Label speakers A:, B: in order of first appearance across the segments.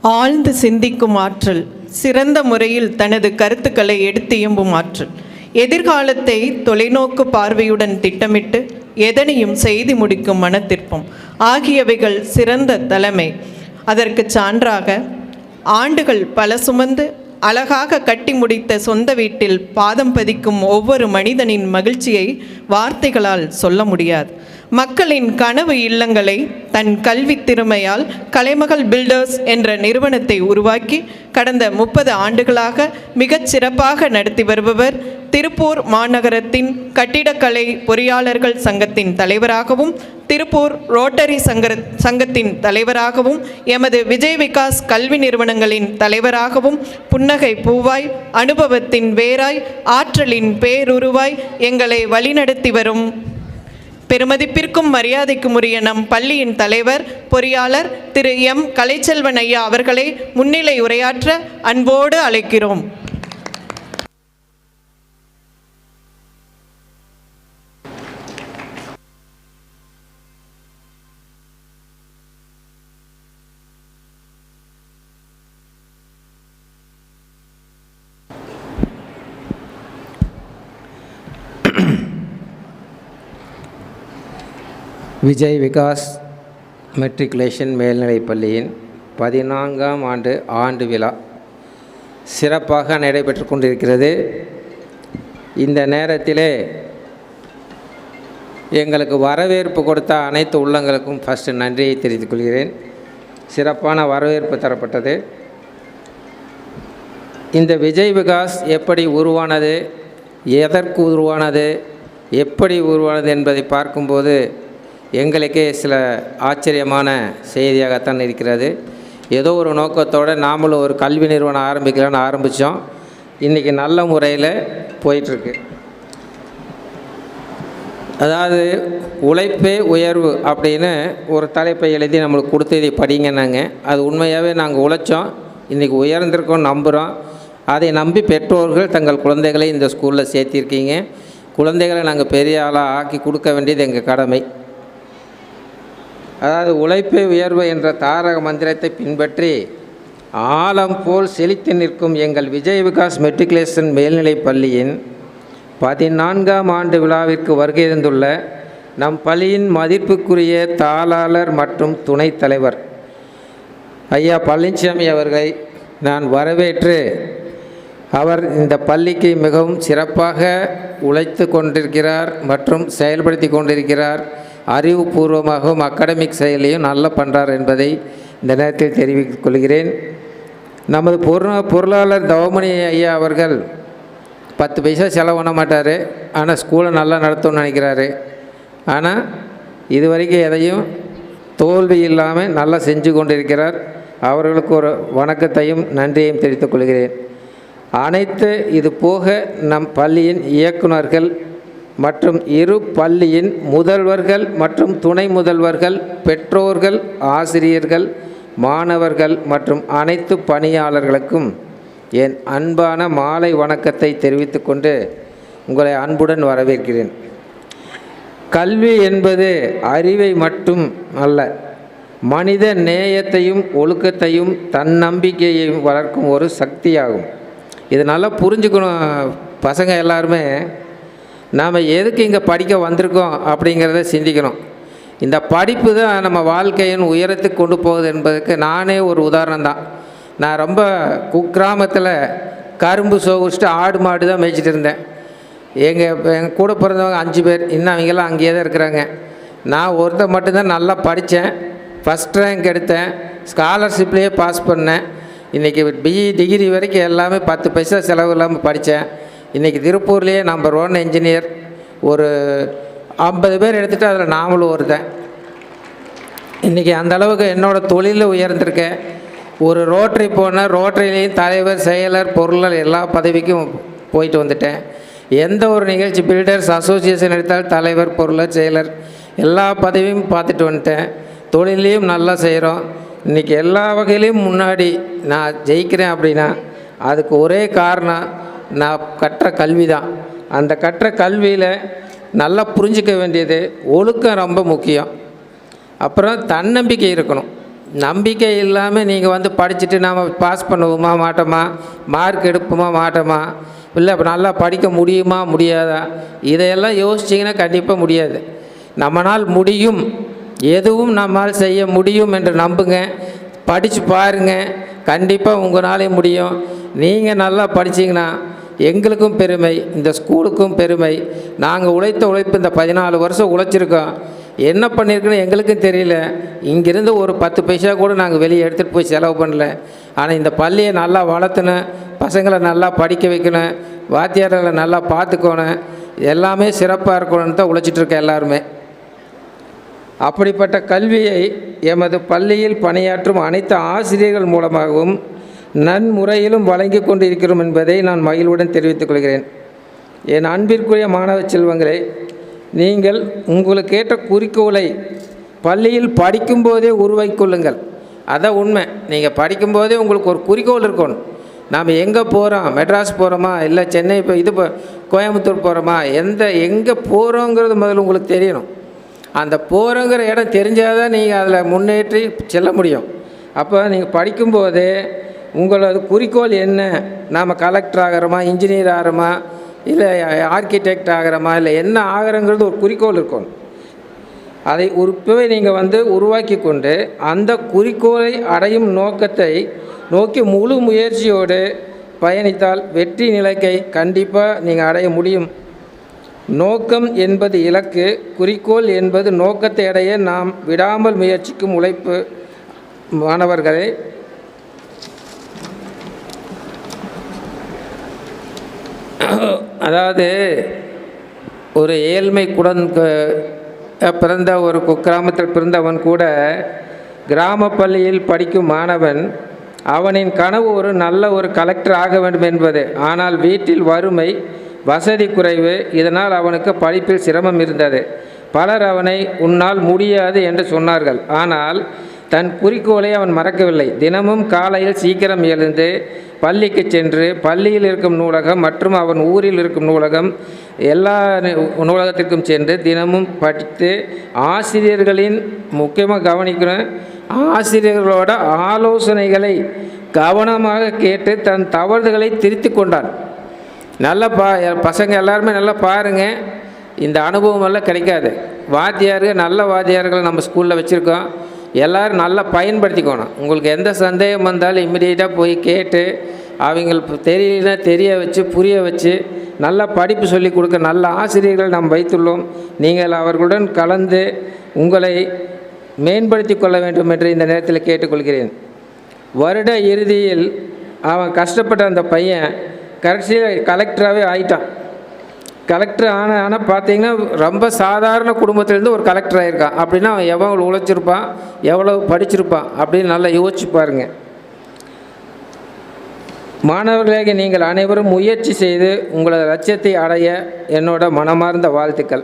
A: ஆழ்ந்து சிந்திக்கும் ஆற்றல், சிறந்த முறையில் தனது கருத்துக்களை எடுத்து இயம்பும் ஆற்றல், எதிர்காலத்தை தொலைநோக்கு பார்வையுடன் திட்டமிட்டு எதனையும் செய்து முடிக்கும் மனத்திற்பம் ஆகியவைகள் சிறந்த தலைமை. அதற்கு சான்றாக ஆண்டுகள் பல சுமந்து அழகாக கட்டி முடித்த சொந்த வீட்டில் பாதம் பதிக்கும் ஒவ்வொரு மனிதனின் மகிழ்ச்சியை வார்த்தைகளால் சொல்ல முடியாது. மக்களின் கனவு இல்லங்களை தன் கல்வி திறமையால் கலைமகள் பில்டர்ஸ் என்ற நிறுவனத்தை உருவாக்கி கடந்த 30 ஆண்டுகளாக மிகச் சிறப்பாக நடத்தி வருபவர் திருப்பூர் மாநகரத்தின் கட்டிடக்கலை பொறியாளர்கள் சங்கத்தின் தலைவராகவும் திருப்பூர் ரோட்டரி சங்கத்தின் தலைவராகவும் எமது விஜய் விகாஸ் கல்வி நிறுவனங்களின் தலைவராகவும் புன்னகை பூவாய், அனுபவத்தின் வேராய், ஆற்றலின் பேருருவாய் எங்களை வழிநடத்தி வரும் பெருமதிப்பிற்கும் மரியாதைக்கும் உரிய நம் பள்ளியின் தலைவர் பொறியாளர் திரு எம் கலைச்செல்வன் ஐயா அவர்களை முன்னிலை உரையாற்ற அன்போடு அழைக்கிறோம்.
B: விஜய் விகாஸ் மெட்ரிகுலேஷன் மேல்நிலைப் பள்ளியின் 14ஆம் ஆண்டு விழா சிறப்பாக நடைபெற்று கொண்டிருக்கிறது. இந்த நேரத்திலே எங்களுக்கு வரவேற்பு கொடுத்த அனைத்து உள்ளங்களுக்கும் ஃபஸ்ட்டு நன்றியை தெரிவித்துக் கொள்கிறேன். சிறப்பான வரவேற்பு தரப்பட்டது. இந்த விஜய் விகாஸ் எப்படி உருவானது, எதற்கு உருவானது, எப்படி உருவானது என்பதை பார்க்கும்போது எங்களுக்கே சில ஆச்சரியமான செய்தியாகத்தான் இருக்கிறது. ஏதோ ஒரு நோக்கத்தோடு நாமளும் ஒரு கல்வி நிறுவனம் ஆரம்பிக்கலான்னு ஆரம்பித்தோம். இன்றைக்கி நல்ல முறையில் போயிட்டுருக்கு. அதாவது உழைப்பே உயர்வு அப்படின்னு ஒரு தலைப்பை எழுதி நம்மளுக்கு கொடுத்ததை படிங்கன்னாங்க. அது உண்மையாகவே நாங்கள் உழைச்சோம், இன்றைக்கி உயர்ந்திருக்கோம் நம்புகிறோம். அதை நம்பி பெற்றோர்கள் தங்கள் குழந்தைகளை இந்த ஸ்கூலில் சேர்த்திருக்கீங்க. குழந்தைகளை நாங்கள் பெரிய ஆளாக ஆக்கி கொடுக்க வேண்டியது எங்கள் கடமை. அதாவது உழைப்பே உயர்வு என்ற தாரக மந்திரத்தை பின்பற்றி ஆழம் போல் செழித்து நிற்கும் எங்கள் விஜய் விகாஸ் மெட்ரிகுலேஷன் மேல்நிலைப் பள்ளியின் 14ஆம் ஆண்டு விழாவிற்கு வருகை தந்துள்ள நம் பள்ளியின் மதிப்புக்குரிய தாளாளர் மற்றும் துணைத் தலைவர் ஐயா பழனிசாமி அவர்களை நான் வரவேற்று, அவர் இந்த பள்ளிக்கு மிகவும் சிறப்பாக உழைத்து கொண்டிருக்கிறார் மற்றும் செயல்படுத்தி கொண்டிருக்கிறார். அறிவுபூர்வமாகவும் அகாடமிக் செயலையும் நல்லா பண்ணுறார் என்பதை இந்த நேரத்தில் தெரிவித்துக் கொள்கிறேன். நமது பொருளாளர் தவமணி ஐயா அவர்கள் 10 பைசா செலவு பண்ண மாட்டார், ஆனால் ஸ்கூலை நல்லா நடத்தணும்னு நினைக்கிறாரு. ஆனால் இது வரைக்கும் எதையும் தோல்வி இல்லாமல் நல்லா செஞ்சு கொண்டிருக்கிறார். அவர்களுக்கு ஒரு வணக்கத்தையும் நன்றியையும் தெரிவித்துக் கொள்கிறேன். அனைத்து இது போக நம் பள்ளியின் இயக்குநர்கள் மற்றும் இரு பள்ளியின் முதல்வர்கள் மற்றும் துணை முதல்வர்கள், பெற்றோர்கள், ஆசிரியர்கள், மாணவர்கள் மற்றும் அனைத்து பணியாளர்களுக்கும் என் அன்பான மாலை வணக்கத்தை தெரிவித்து கொண்டு உங்களை அன்புடன் வரவேற்கிறேன். கல்வி என்பது அறிவை மட்டும் அல்ல, மனித நேயத்தையும் ஒழுக்கத்தையும் தன்னம்பிக்கையையும் வளர்க்கும் ஒரு சக்தியாகும். இது நல்லா புரிஞ்சுக்கணும் பசங்க எல்லாருமே. நாம் எதுக்கு இங்கே படிக்க வந்திருக்கோம் அப்படிங்கிறத சிந்திக்கணும். இந்த படிப்பு தான் நம்ம வாழ்க்கையின் உயரத்துக்கு கொண்டு போகுது என்பதற்கு நானே ஒரு உதாரணம் தான். நான் ரொம்ப குக்கிராமத்தில் கரும்பு சோகுச்சிட்டு ஆடு மாடு தான் மேய்ச்சிட்டு இருந்தேன். எங்கள் கூட பிறந்தவங்க 5 பேர், இன்னும் அவங்கெல்லாம் அங்கேயே தான் இருக்கிறாங்க. நான் ஒருத்தர் மட்டும்தான் நல்லா படித்தேன், ஃபஸ்ட் ரேங்க் எடுத்தேன், ஸ்காலர்ஷிப்லேயே பாஸ் பண்ணேன். இன்றைக்கி பிஇ டிகிரி வரைக்கும் எல்லாமே 10 பைசா செலவு இல்லாமல் படித்தேன். இன்றைக்கி திருப்பூர்லேயே நம்பர் 1 இன்ஜினியர் ஒரு 50 பேர் எடுத்துகிட்டு அதில் நாமளும் ஒருத்தன். இன்றைக்கி அந்தளவுக்கு என்னோடய தொழிலில் உயர்ந்திருக்கேன். ஒரு ரோட்டரி போனால் ரோட்டரியிலையும் தலைவர், செயலர், பொருளாளர் எல்லா பதவிக்கும் போயிட்டு வந்துட்டேன். எந்த ஒரு நிகழ்ச்சி பில்டர்ஸ் அசோசியேஷன் எடுத்தால் தலைவர், பொருளாளர், செயலர் எல்லா பதவியும் பார்த்துட்டு வந்துட்டேன். தொழிலையும் நல்லா செய்கிறோம். இன்றைக்கி எல்லா வகையிலையும் முன்னாடி நான் ஜெயிக்கிறேன் அப்படின்னா அதுக்கு ஒரே காரணம் நான் கற்ற கல்வி தான். அந்த கற்ற கல்வியில் நல்லா புரிஞ்சிக்க வேண்டியது ஒழுக்கம் ரொம்ப முக்கியம். அப்புறம் தன்னம்பிக்கை இருக்கணும். நம்பிக்கை இல்லாமல் நீங்கள் வந்து படிச்சுட்டு நாம் பாஸ் பண்ணுவோமா மாட்டோமா, மார்க் எடுப்போமா மாட்டோமா, இல்லை இப்போ நல்லா படிக்க முடியுமா முடியாதா, இதையெல்லாம் யோசிச்சிங்கன்னா கண்டிப்பாக முடியாது. நம்மளால் முடியும், எதுவும் நம்மால் செய்ய முடியும் என்று நம்புங்க. படித்து பாருங்கள், கண்டிப்பாக உங்களாலே முடியும். நீங்கள் நல்லா படிச்சிங்கன்னா எங்களுக்கும் பெருமை, இந்த ஸ்கூலுக்கும் பெருமை. நாங்கள் உழைத்த உழைப்பு இந்த 14 வருஷம் உழைச்சிருக்கோம். என்ன பண்ணியிருக்குன்னு எங்களுக்கும் தெரியல. இங்கேருந்து ஒரு 10 பைசா கூட நாங்கள் வெளியே எடுத்துகிட்டு போய் செலவு பண்ணல. ஆனால் இந்த பள்ளியை நல்லா வளர்த்தணும், பசங்களை நல்லா படிக்க வைக்கணும், வாத்தியார்களை நல்லா பார்த்துக்கணும், எல்லாமே சிறப்பாக இருக்கணும்னு தான் உழைச்சிட்ருக்கேன் எல்லாருமே. அப்படிப்பட்ட கல்வியை எமது பள்ளியில் பணியாற்றும் அனைத்து ஆசிரியர்கள் மூலமாகவும் நன்முறையிலும் வழங்கி கொண்டு இருக்கிறோம் என்பதை நான் மகிழ்வுடன் தெரிவித்துக் கொள்கிறேன். என் அன்பிற்குரிய மாணவ செல்வங்களே, நீங்கள் உங்களுக்கு ஏற்ற குறிக்கோளை பள்ளியில் படிக்கும்போதே உருவாக்கிக்கொள்ளுங்கள். அதான் உண்மை. நீங்கள் படிக்கும்போதே உங்களுக்கு ஒரு குறிக்கோள் இருக்கணும். நாம் எங்கே போகிறோம், மெட்ராஸ் போகிறோமா இல்லை சென்னை கோயம்புத்தூர் போகிறோமா, எங்கே போகிறோங்கிறது முதல்ல உங்களுக்கு தெரியணும். அந்த போகிறோங்கிற இடம் தெரிஞ்சால் தான் நீங்கள் அதில் முன்னேற்றி செல்ல முடியும். அப்போ நீங்கள் படிக்கும்போதே உங்களது குறிக்கோள் என்ன, நாம் கலெக்டர் ஆகிறோமா, இன்ஜினியர் ஆகிறோமா, இல்லை ஆர்கிடெக்ட் ஆகிறோமா, இல்லை என்ன ஆகிறோங்கிறது ஒரு குறிக்கோள் இருக்கணும். அதை இப்போவே நீங்கள் உருவாக்கி கொண்டு அந்த குறிக்கோளை அடையும் நோக்கத்தை நோக்கி முழு முயற்சியோடு பயணித்தால் வெற்றி நிலைக்கை கண்டிப்பாக நீங்கள் அடைய முடியும். நோக்கம் என்பது இலக்கு, குறிக்கோள் என்பது நோக்கத்தை அடைய நாம் விடாமல் முயற்சிக்கும் உழைப்பு. மாணவர்களே, அதாவது ஒரு ஏழ்மை பிறந்த ஒரு கிராமத்தில் பிறந்தவன் கூட கிராம பள்ளியில் படிக்கும் மாணவன் அவனின் கனவு ஒரு நல்ல ஒரு கலெக்டர் ஆக வேண்டும் என்பது. ஆனால் வீட்டில் வறுமை, வசதி குறைவு, இதனால் அவனுக்கு படிப்பில் சிரமம் இருந்தது. பலர் அவனை உன்னால் முடியாது என்று சொன்னார்கள். ஆனால் தன் குறிக்கோளை அவன் மறக்கவில்லை. தினமும் காலையில் சீக்கிரம் எழுந்து பள்ளிக்கு சென்று பள்ளியில் இருக்கும் நூலகம் மற்றும் அவன் ஊரில் இருக்கும் நூலகம் எல்லா நூலகத்திற்கும் சென்று தினமும் படித்து ஆசிரியர்களின் முக்கியமாக கவனிக்கணும், ஆசிரியர்களோட ஆலோசனைகளை கவனமாக கேட்டு தன் தவறுகளை திருத்தி கொண்டான். நல்லா பசங்க எல்லாருமே நல்லா பாருங்கள், இந்த அனுபவம் எல்லாம் கிடைக்காது. நல்ல வாத்தியார்கள் நம்ம ஸ்கூலில் வச்சுருக்கோம், எல்லோரும் நல்லா பயன்படுத்திக்கணும். உங்களுக்கு எந்த சந்தேகம் வந்தாலும் இம்மிடியேட்டாக போய் கேட்டு அவங்களுக்கு தெரியலனா தெரிய வச்சு புரிய வச்சு நல்லா படிப்பு சொல்லிக் கொடுக்க நல்ல ஆசிரியர்கள் நாம் வைத்துள்ளோம். நீங்கள் அவர்களுடன் கலந்து உங்களை மேம்படுத்தி கொள்ள வேண்டும் என்று இந்த நேரத்தில் கேட்டுக்கொள்கிறேன். வருட இறுதியில் அவன் கஷ்டப்பட்ட அந்த பையன் கடைசியில் கலெக்டராகவே ஆயிட்டான். கலெக்டர் ஆனால் பார்த்தீங்கன்னா ரொம்ப சாதாரண குடும்பத்திலேருந்து ஒரு கலெக்டர் ஆகியிருக்கான். அப்படின்னா அவன் எவ்வளோ உழைச்சிருப்பான், எவ்வளோ படிச்சிருப்பான் அப்படின்னு நல்லா யோசிச்சு பாருங்கள். மாணவர்களாக நீங்கள் அனைவரும் முயற்சி செய்து உங்களது லட்சியத்தை அடைய என்னோட மனமார்ந்த வாழ்த்துக்கள்.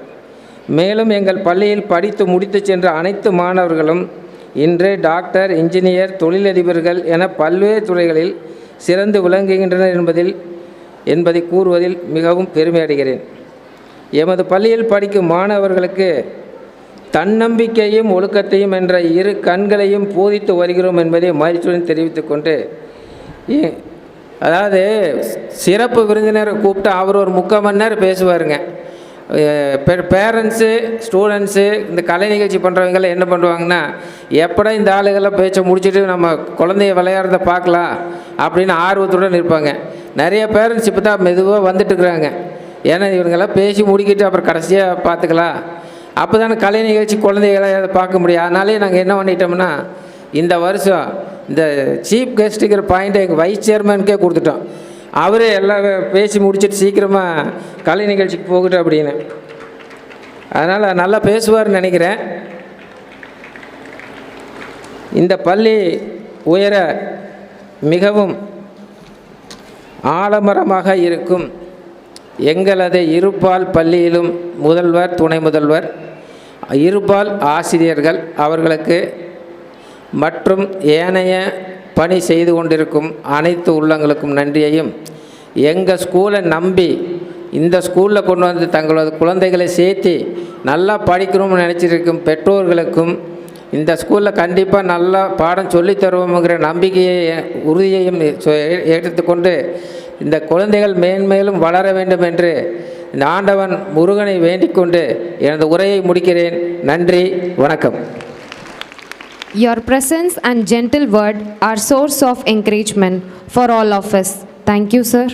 B: மேலும் எங்கள் பள்ளியில் படித்து முடித்து சென்ற அனைத்து மாணவர்களும் இன்று டாக்டர், இன்ஜினியர், தொழிலதிபர்கள் என பல்வேறு துறைகளில் சிறந்து விளங்குகின்றனர் என்பதை கூறுவதில் மிகவும் பெருமை அடைகிறேன். எமது பள்ளியில் படிக்கும் மாணவர்களுக்கு தன்னம்பிக்கையும் ஒழுக்கத்தையும் என்ற இரு கண்களையும் போதித்து வருகிறோம் என்பதை மகிழ்ச்சியுடன் தெரிவித்துக் கொண்டு, அதாவது சிறப்பு விருந்தினரை கூப்பிட்டு அவர் ஒரு 3/4 மணி நேரம் பேசுவாருங்க. பேரண்ட்ஸு, ஸ்டூடெண்ட்ஸு, இந்த கலை நிகழ்ச்சி பண்ணுறவங்களாம் என்ன பண்ணுவாங்கன்னா, எப்படா இந்த ஆளுகள்லாம் பேச்சை முடிச்சுட்டு நம்ம குழந்தைய விளையாடுறத பார்க்கலாம் அப்படின்னு ஆர்வத்துடன் இருப்பாங்க. நிறைய பேரண்ட்ஸ் இப்போ தான் மெதுவாக வந்துட்டுருக்குறாங்க. ஏன்னா இவங்கெல்லாம் பேசி முடிக்கிட்டு அப்புறம் கடைசியாக பார்த்துக்கலாம், அப்போ தானே கலை நிகழ்ச்சி குழந்தைகளை பார்க்க முடியும். அதனாலே நாங்கள் என்ன பண்ணிட்டோம்னா, இந்த வருஷம் இந்த சீஃப் கெஸ்ட்டுங்கிற பாயிண்ட்டை எங்கள் வைஸ் சேர்மனுக்கே கொடுத்துட்டோம். அவரே எல்லாம் பேசி முடிச்சுட்டு சீக்கிரமாக கலை நிகழ்ச்சிக்கு போகட்டும் அப்படின்னு. அதனால் நல்லா பேசுவார்னு நினைக்கிறேன். இந்த பள்ளி உயர மிகவும் ஆலமரமாக இருக்கும் எங்களது இருபால் பள்ளியிலும் முதல்வர், துணை முதல்வர், இருபால் ஆசிரியர்கள் அவர்களுக்கு மற்றும் ஏனைய பணி செய்து கொண்டிருக்கும் அனைத்து உள்ளங்களுக்கும் நன்றியையும், எங்கள் ஸ்கூலை நம்பி இந்த ஸ்கூலில் கொண்டு வந்து தங்களது குழந்தைகளை சேர்த்து நல்லா படிக்கணும்னு நினச்சிருக்கும் பெற்றோர்களுக்கும் இந்த ஸ்கூலில் கண்டிப்பாக நல்லா பாடம் சொல்லித் தருவோங்கிற நம்பிக்கையை உறுதியையும் எடுத்துக்கொண்டு இந்த குழந்தைகள் மேன்மேலும் வளர வேண்டும் என்று இந்த ஆண்டவன் முருகனை வேண்டிக் கொண்டு எனது உரையை முடிக்கிறேன். நன்றி, வணக்கம்.
C: Your presence and gentle word are source of encouragement for all of us. Thank you, sir.